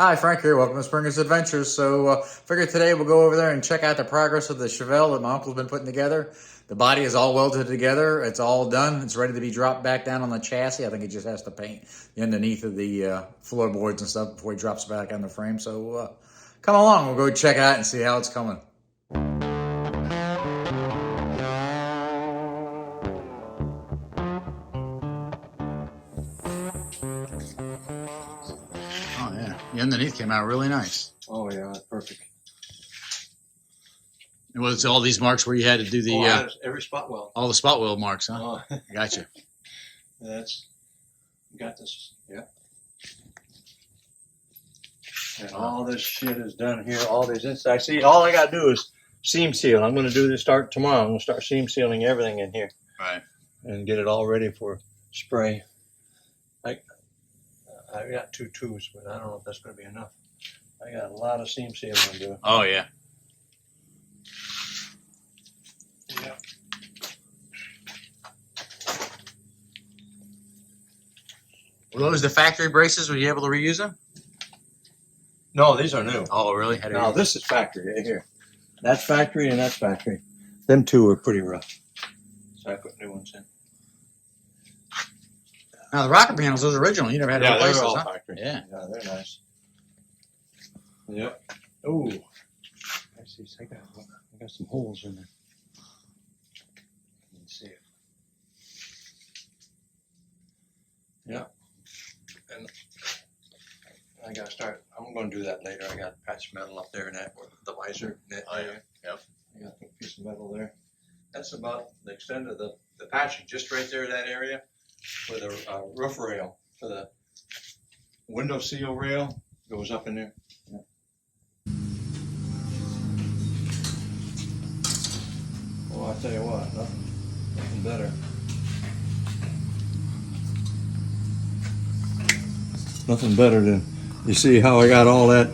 Hi, Frank here. Welcome to Springer's Adventures. Figured today we'll go over there and check out the progress of the Chevelle that my uncle's been putting together. The body is all welded together. It's all done. It's ready to be dropped back down on the chassis. I think he just has to paint the underneath of the floorboards and stuff before he drops it back on the frame. Come along. We'll go check out and see how it's coming. Oh, yeah. The underneath came out really nice. Oh, yeah, that's perfect. It was all these marks where you had to do the... every spot weld. all the spot weld marks, huh? Oh. Gotcha. Got this, yeah. And all this shit is done here, all these inside. See, all I got to do is seam seal. I'm going to do this start tomorrow. I'm going to start seam sealing everything in here. Right. And get it all ready for spray. I got 2 tubes, but I don't know if that's going to be enough. I got a lot of seam sealing to do. Oh, yeah. Yeah. Were those the factory braces? Were you able to reuse them? No, these are new. Oh, really? No, this is factory right here. That's factory and that's factory. Them two are pretty rough. So I put new ones in. Now, the rocker panels, those are original. You never had to replace they're those, all huh? factory. Yeah. Yeah, they're nice. Yep. Ooh. I see. I got some holes in there. Let's see. Yeah. And I gotta start. I'm gonna do that later. I got patch metal up there in that the visor net area. Yep. I got a piece of metal there. That's about the extent of the patching, just right there in that area, with a roof rail for the window seal rail goes up in there. Yeah. Well, I tell you what, nothing better. Nothing better than, you see how I got all that,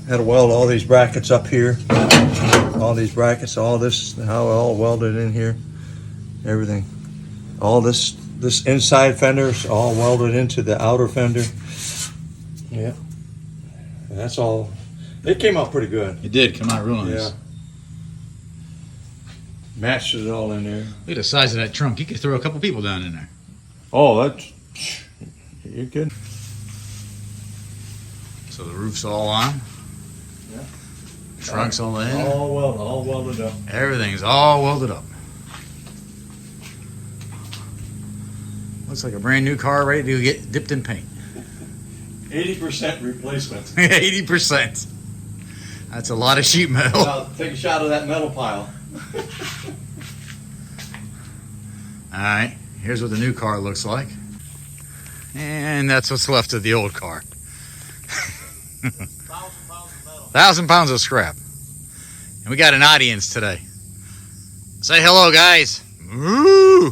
had to weld all these brackets up here, all these brackets, all this, how all welded in here, everything. All this inside fender's all welded into the outer fender. Yeah. And that's all, it came out pretty good. It did come out real nice. Yeah. Matched it all in there. Look at the size of that trunk. You could throw a couple people down in there. Oh, that's, you good. So the roof's all on. Yeah. Trunk's all in. All welded up. Everything's all welded up. Looks like a brand new car ready to get dipped in paint. 80% replacement. 80%. That's a lot of sheet metal. Now, take a shot of that metal pile. Alright, here's what the new car looks like. And that's what's left of the old car. 1,000 pounds of metal. 1,000 pounds of scrap. And we got an audience today. Say hello, guys. Woo! Yeah.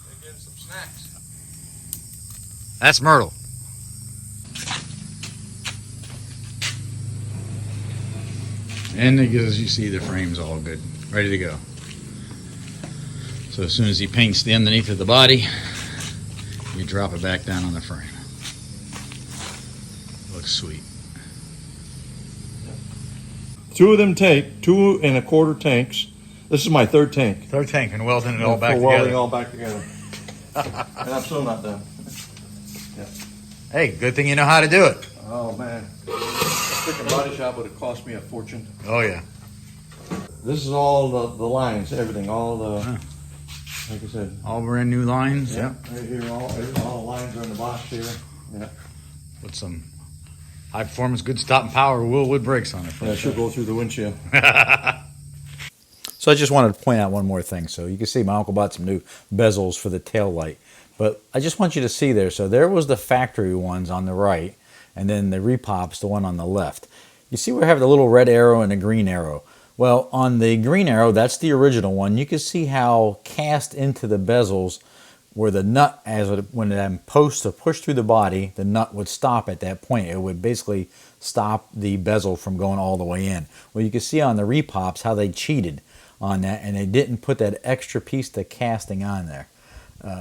They're getting some snacks. That's Myrtle. And as you see, the frame's all good, ready to go. So as soon as he paints the underneath of the body, you drop it back down on the frame. Looks sweet. 2 of them 2 1/4 tanks. This is my 3rd tank. 3rd tank and welding it all back welding together. all back together. And I'm still not done. Yeah. Hey, good thing you know how to do it. Oh man, freaking body shop would have cost me a fortune. Oh yeah. This is all the lines, everything, all the, like I said. All brand new lines. Yeah. Right here, all the lines are in the box here. Yeah. With some high performance, good stop and power Willwood brakes on it. Yeah, it should go through the windshield. So I just wanted to point out one more thing. So you can see my uncle bought some new bezels for the tail light. But I just want you to see there. So there was the factory ones on the right, and then the repop's the one on the left. You see we have the little red arrow and the green arrow. Well, on the green arrow, that's the original one. You can see how cast into the bezels where the nut, when the posts are pushed through the body, the nut would stop at that point. It would basically stop the bezel from going all the way in. Well, you can see on the repops how they cheated on that, and they didn't put that extra piece of casting on there.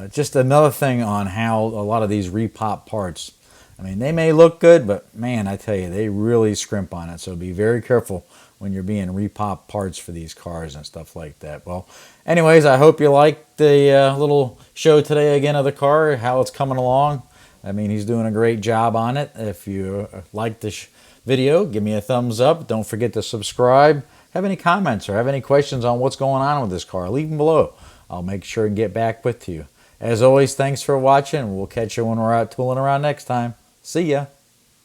Just another thing on how a lot of these repop parts I mean, they may look good, but man, I tell you, they really scrimp on it. So be very careful when you're being repop parts for these cars and stuff like that. Well, anyways, I hope you liked the little show today again of the car, how it's coming along. I mean, he's doing a great job on it. If you like this video, give me a thumbs up. Don't forget to subscribe. Have any comments or have any questions on what's going on with this car, leave them below. I'll make sure and get back with you. As always, thanks for watching. We'll catch you when we're out tooling around next time. See ya.